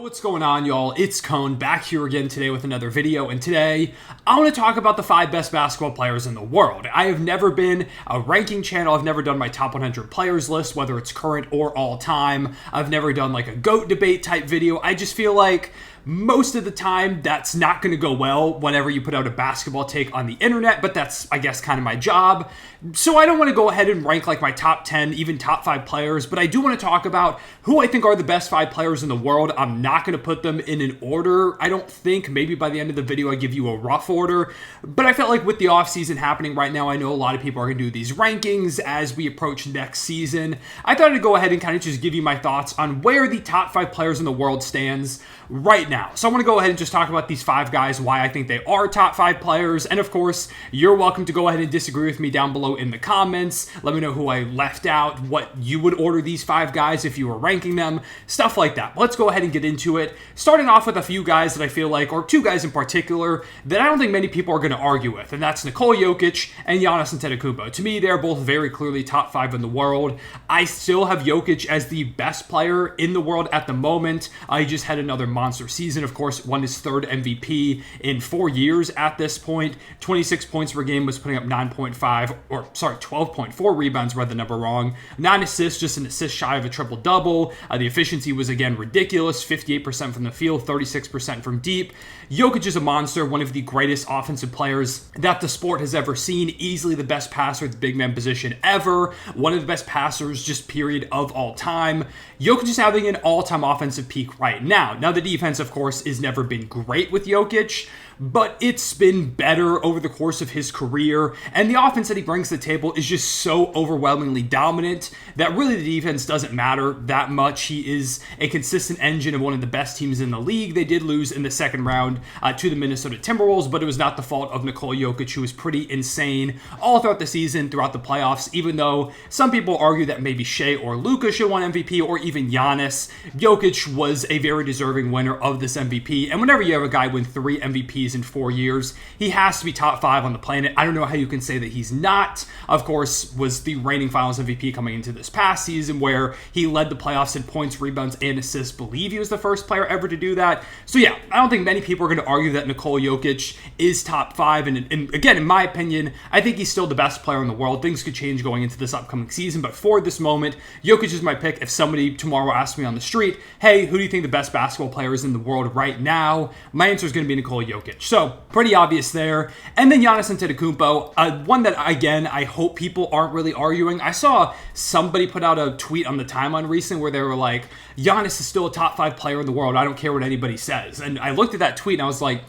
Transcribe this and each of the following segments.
What's going on, y'all? It's Cone back here again today with another video, and today I want to talk about the 5 best basketball players in the world. I have never been a ranking channel. I've never done my top 100 players list, whether it's current or all time. I've never done like a GOAT debate type video. I just feel like most of the time that's not going to go well whenever you put out a basketball take on the internet, but that's, I guess, kind of my job. So I don't want to go ahead and rank like my top 10, even top 5 players, but I do want to talk about who I think are the best 5 players in the world. I'm not going to put them in an order. I don't think. Maybe by the end of the video I give you a rough order, but I felt like with the offseason happening right now, I know a lot of people are going to do these rankings as we approach next season. I thought I'd go ahead and kind of just give you my thoughts on where the top 5 players in the world stands right now. So I want to go ahead and just talk about these 5 guys, why I think they are top 5 players, and of course, you're welcome to go ahead and disagree with me down below in the comments. Let me know who I left out, what you would order these 5 guys if you were ranking them, stuff like that. But let's go ahead and get into it, starting off with a few guys that I feel like, or 2 guys in particular, that I don't think many people are going to argue with, and that's Nikola Jokic and Giannis Antetokounmpo. To me, they're both very clearly top 5 in the world. I still have Jokic as the best player in the world at the moment. He just had another monster season. Of course, won his 3rd MVP in 4 years at this point. 26 points per game, was putting up 12.4 rebounds, read the number wrong. 9 assists, just an assist shy of a triple-double. The efficiency was, again, ridiculous. 58% from the field, 36% from deep. Jokic is a monster, one of the greatest offensive players that the sport has ever seen. Easily the best passer at the big man position ever. One of the best passers, just period, of all time. Jokic is having an all-time offensive peak right now. Now, the defense, of course, has never been great with Jokic, but it's been better over the course of his career, and the offense that he brings to the table is just so overwhelmingly dominant that really the defense doesn't matter that much. He is a consistent engine of one of the best teams in the league. They did lose in the second round to the Minnesota Timberwolves, but it was not the fault of Nikola Jokic, who was pretty insane all throughout the season, throughout the playoffs, even though some people argue that maybe Shai or Luka should win MVP, or even Giannis. Jokic was a very deserving winner of this MVP, and whenever you have a guy win 3 MVPs in 4 years, he has to be top 5 on the planet. I don't know how you can say that he's not. Of course, was the reigning Finals MVP coming into this past season, where he led the playoffs in points, rebounds, and assists. Believe he was the first player ever to do that. So yeah, I don't think many people are going to argue that Nikola Jokic is top 5, and again, in my opinion, I think he's still the best player in the world. Things could change going into this upcoming season, but for this moment, Jokic is my pick. If somebody tomorrow asks me on the street, hey, who do you think the best basketball player is in the world right now, my answer is going to be Nikola Jokic. So pretty obvious there. And then Giannis Antetokounmpo, one that, again, I hope people aren't really arguing. I saw somebody put out a tweet on the timeline recently where they were like, Giannis is still a top 5 player in the world. I don't care what anybody says. And I looked at that tweet and I was like,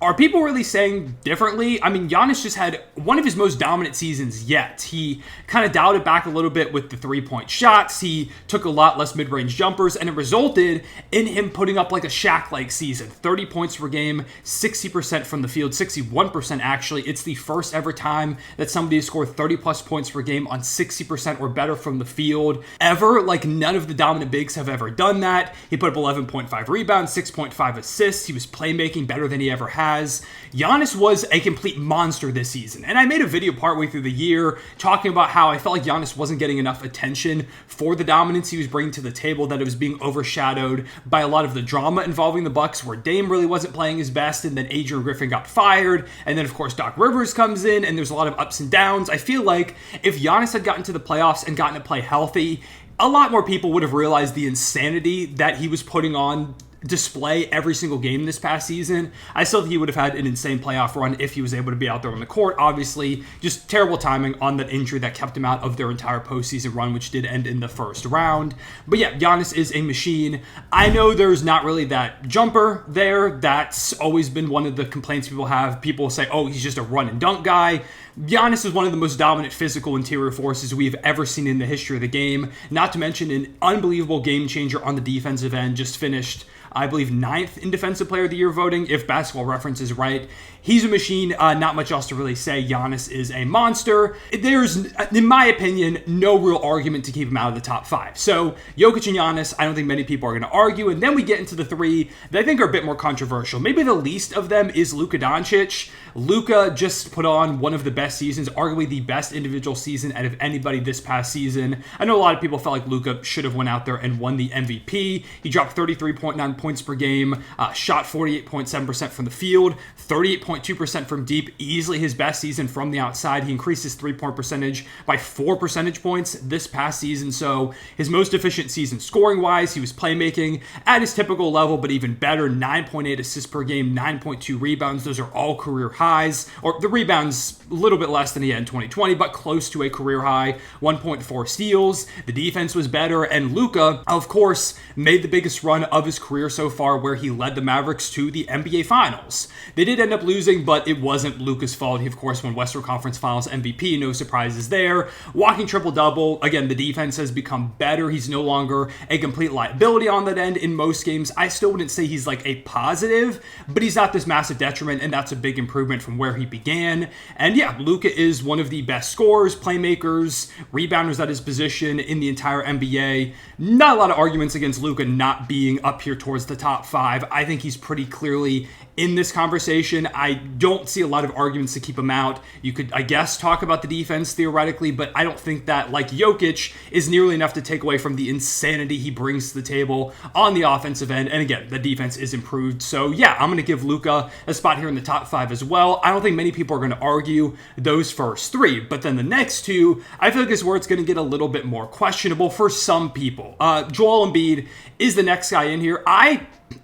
are people really saying differently? I mean, Giannis just had one of his most dominant seasons yet. He kind of dialed it back a little bit with the 3-point shots. He took a lot less mid-range jumpers, and it resulted in him putting up like a Shaq-like season. 30 points per game, 60% from the field, 61% actually. It's the first ever time that somebody has scored 30-plus points per game on 60% or better from the field ever. Like, none of the dominant bigs have ever done that. He put up 11.5 rebounds, 6.5 assists. He was playmaking better than he ever had. Giannis was a complete monster this season, and I made a video partway through the year talking about how I felt like Giannis wasn't getting enough attention for the dominance he was bringing to the table, that it was being overshadowed by a lot of the drama involving the Bucks, where Dame really wasn't playing his best, and then Adrian Griffin got fired, and then of course Doc Rivers comes in, and there's a lot of ups and downs. I feel like if Giannis had gotten to the playoffs and gotten to play healthy, a lot more people would have realized the insanity that he was putting on display every single game this past season. I still think he would have had an insane playoff run if he was able to be out there on the court. Obviously, just terrible timing on that injury that kept him out of their entire postseason run, which did end in the first round. But yeah, Giannis is a machine. I know there's not really that jumper there. That's always been one of the complaints people have. People say, oh, he's just a run and dunk guy. Giannis is one of the most dominant physical interior forces we've ever seen in the history of the game. Not to mention an unbelievable game changer on the defensive end. Just finished, I believe, 9th in Defensive Player of the Year voting, if Basketball Reference is right. He's a machine. Not much else to really say. Giannis is a monster. There's, in my opinion, no real argument to keep him out of the top 5. So Jokic and Giannis, I don't think many people are going to argue. And then we get into the 3 that I think are a bit more controversial. Maybe the least of them is Luka Doncic. Luka just put on one of the best seasons, arguably the best individual season out of anybody this past season. I know a lot of people felt like Luka should have went out there and won the MVP. He dropped 33.9 points per game, shot 48.7% from the field, 38.2% from deep, easily his best season from the outside. He increased his three-point percentage by 4 percentage points this past season, so his most efficient season scoring-wise. He was playmaking at his typical level, but even better, 9.8 assists per game, 9.2 rebounds. Those are all career highs, or the rebounds a little bit less than he had in 2020, but close to a career high, 1.4 steals. The defense was better, and Luka, of course, made the biggest run of his career so far, where he led the Mavericks to the NBA Finals. They did end up losing, but it wasn't Luka's fault. He, of course, won Western Conference Finals MVP, no surprises there. Walking triple-double, again, the defense has become better. He's no longer a complete liability on that end in most games. I still wouldn't say he's like a positive, but he's not this massive detriment, and that's a big improvement from where he began. And yeah, Luka is one of the best scorers, playmakers, rebounders at his position in the entire NBA. Not a lot of arguments against Luka not being up here towards the top 5. I think he's pretty clearly in this conversation. I don't see a lot of arguments to keep him out. You could, I guess, talk about the defense theoretically, but I don't think that, like Jokic, is nearly enough to take away from the insanity he brings to the table on the offensive end. And again, the defense is improved. So yeah, I'm going to give Luka a spot here in the top 5 as well. I don't think many people are going to argue those first 3, but then the next 2, I feel like is where it's going to get a little bit more questionable for some people. Joel Embiid is the next guy in here.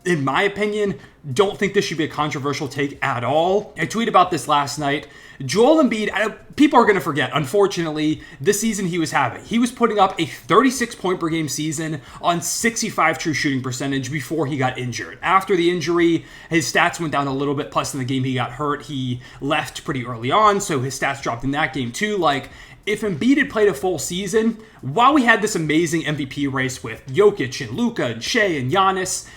In my opinion, don't think this should be a controversial take at all. I tweeted about this last night. Joel Embiid, people are going to forget, unfortunately, this season he was having. He was putting up a 36-point per game season on 65 true shooting percentage before he got injured. After the injury, his stats went down a little bit, plus in the game he got hurt, he left pretty early on, so his stats dropped in that game too. Like, if Embiid had played a full season, while we had this amazing MVP race with Jokic and Luka and Shai and Giannis,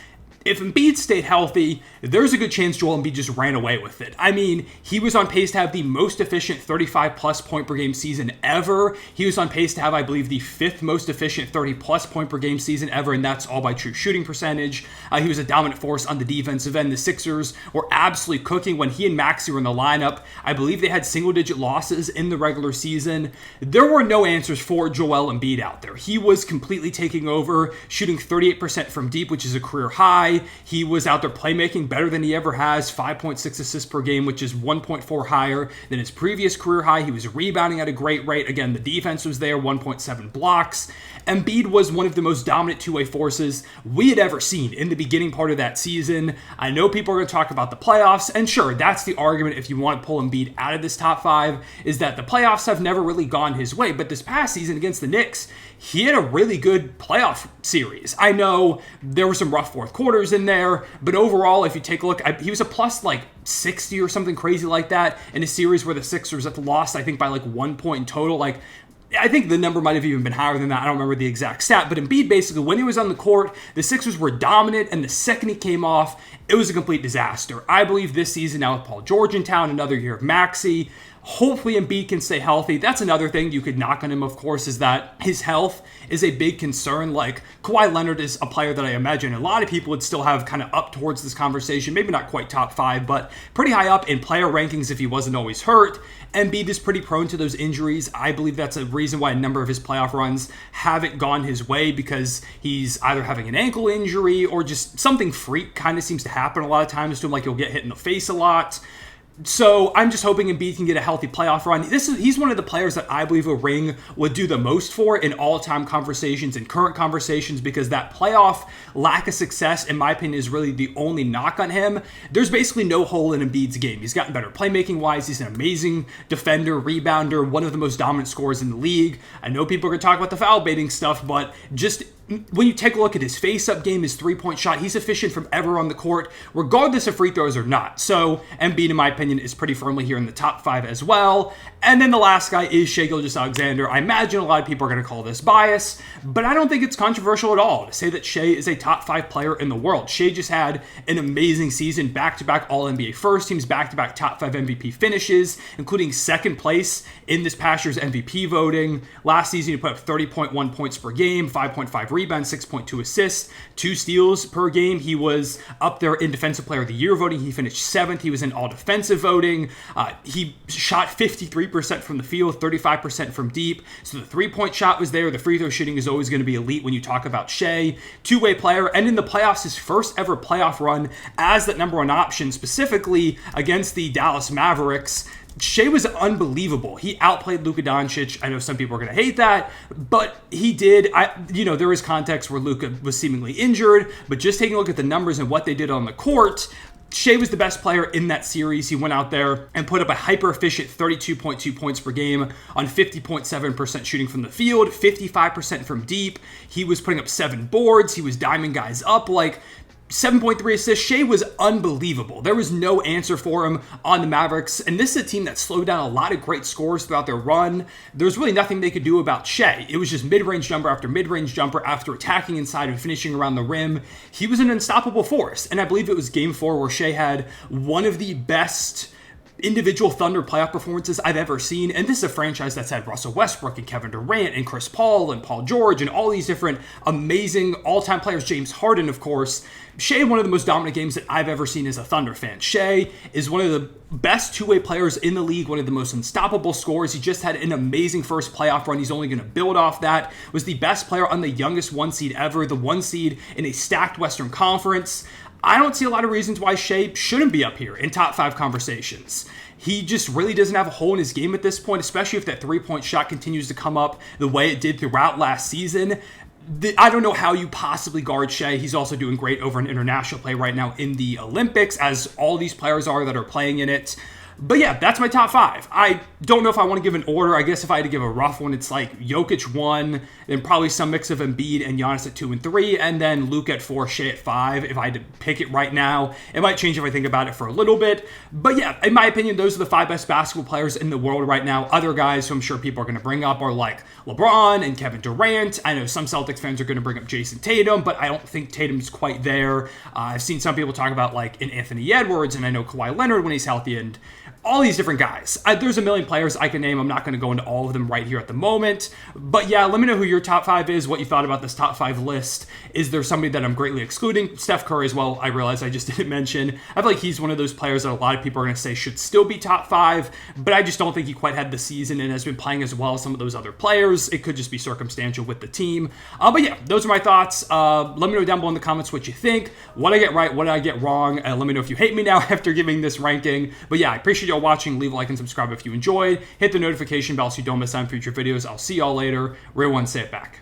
if Embiid stayed healthy, there's a good chance Joel Embiid just ran away with it. I mean, he was on pace to have the most efficient 35-plus point per game season ever. He was on pace to have, I believe, the 5th most efficient 30-plus point per game season ever, and that's all by true shooting percentage. He was a dominant force on the defensive end. The Sixers were absolutely cooking when he and Maxey were in the lineup. I believe they had single-digit losses in the regular season. There were no answers for Joel Embiid out there. He was completely taking over, shooting 38% from deep, which is a career high. He was out there playmaking better than he ever has, 5.6 assists per game, which is 1.4 higher than his previous career high. He was rebounding at a great rate. Again, the defense was there, 1.7 blocks. Embiid was one of the most dominant two-way forces we had ever seen in the beginning part of that season. I know people are going to talk about the playoffs, and sure, that's the argument if you want to pull Embiid out of this top 5, is that the playoffs have never really gone his way, but this past season against the Knicks, he had a really good playoff series. I know there were some rough fourth quarters in there, but overall, if you take a look, he was a plus like 60 or something crazy like that in a series where the Sixers lost, I think, by like 1 point in total. Like, I think the number might have even been higher than that. I don't remember the exact stat, but Embiid basically, when he was on the court, the Sixers were dominant, and the second he came off, it was a complete disaster. I believe this season now with Paul George in town, another year of Maxey, hopefully Embiid can stay healthy. That's another thing you could knock on him, of course, is that his health is a big concern. Like, Kawhi Leonard is a player that I imagine a lot of people would still have kind of up towards this conversation. Maybe not quite top 5, but pretty high up in player rankings if he wasn't always hurt. Embiid is pretty prone to those injuries. I believe that's a reason why a number of his playoff runs haven't gone his way, because he's either having an ankle injury or just something freak kind of seems to happen a lot of times to him, like he'll get hit in the face a lot. So I'm just hoping Embiid can get a healthy playoff run. He's one of the players that I believe a ring would do the most for in all-time conversations and current conversations, because that playoff lack of success, in my opinion, is really the only knock on him. There's basically no hole in Embiid's game. He's gotten better playmaking-wise. He's an amazing defender, rebounder, one of the most dominant scorers in the league. I know people are going to talk about the foul baiting stuff, but just when you take a look at his face-up game, his three-point shot, he's efficient from ever on the court, regardless of free throws or not. So Embiid, in my opinion, is pretty firmly here in the top 5 as well. And then the last guy is Shai Gilgeous-Alexander. I imagine a lot of people are going to call this bias, but I don't think it's controversial at all to say that Shai is a top 5 player in the world. Shai just had an amazing season, back-to-back All-NBA first teams, back-to-back top 5 MVP finishes, including second place in this past year's MVP voting. Last season, he put up 30.1 points per game, 5.5 rebounds, 6.2 assists, 2 steals per game. He was up there in Defensive Player of the Year voting. He finished 7th. He was in all defensive voting. He shot 53% from the field, 35% from deep. So the 3-point shot was there. The free throw shooting is always going to be elite when you talk about Shai. Two-way player, and in the playoffs, his first ever playoff run as that number 1 option, specifically against the Dallas Mavericks. Shai was unbelievable. He outplayed Luka Doncic. I know some people are going to hate that, but he did. There is context where Luka was seemingly injured, but just taking a look at the numbers and what they did on the court, Shai was the best player in that series. He went out there and put up a hyper-efficient 32.2 points per game on 50.7% shooting from the field, 55% from deep. He was putting up 7 boards. He was diming guys up. 7.3 assists. Shai was unbelievable. There was no answer for him on the Mavericks, and this is a team that slowed down a lot of great scores throughout their run. There was really nothing they could do about Shai. It was just mid-range jumper after mid-range jumper after attacking inside and finishing around the rim. He was an unstoppable force, and I believe it was Game 4 where Shai had one of the best individual Thunder playoff performances I've ever seen. And this is a franchise that's had Russell Westbrook and Kevin Durant and Chris Paul and Paul George and all these different amazing all-time players. James Harden, of course. Shai had one of the most dominant games that I've ever seen as a Thunder fan. Shai is one of the best two-way players in the league, one of the most unstoppable scorers. He just had an amazing first playoff run. He's only going to build off that. Was the best player on the youngest 1 seed ever, the 1 seed in a stacked Western Conference. I don't see a lot of reasons why Shai shouldn't be up here in top 5 conversations. He just really doesn't have a hole in his game at this point, especially if that 3-point shot continues to come up the way it did throughout last season. I don't know how you possibly guard Shai. He's also doing great over in international play right now in the Olympics, as all these players are that are playing in it. But yeah, that's my top 5. I don't know if I want to give an order. I guess if I had to give a rough one, it's like Jokic 1, then probably some mix of Embiid and Giannis at 2 and 3, and then Luka at 4, Shai at 5. If I had to pick it right now, it might change if I think about it for a little bit. But yeah, in my opinion, those are the 5 best basketball players in the world right now. Other guys who I'm sure people are going to bring up are like LeBron and Kevin Durant. I know some Celtics fans are going to bring up Jayson Tatum, but I don't think Tatum's quite there. I've seen some people talk about like an Anthony Edwards, and I know Kawhi Leonard when he's healthy, and all these different guys. There's a million players I can name. I'm not going to go into all of them right here at the moment. But yeah, let me know who your top 5 is, what you thought about this top 5 list. Is there somebody that I'm greatly excluding? Steph Curry as well, I realize I just didn't mention. I feel like he's one of those players that a lot of people are going to say should still be top 5, but I just don't think he quite had the season and has been playing as well as some of those other players. It could just be circumstantial with the team. But yeah, those are my thoughts. Let me know down below in the comments what you think, what I get right, what I get wrong. Let me know if you hate me now after giving this ranking. But yeah, I appreciate y'all watching. Leave a like and subscribe if you enjoyed. Hit the notification bell so you don't miss out on future videos. I'll see y'all later. Real one, say it back.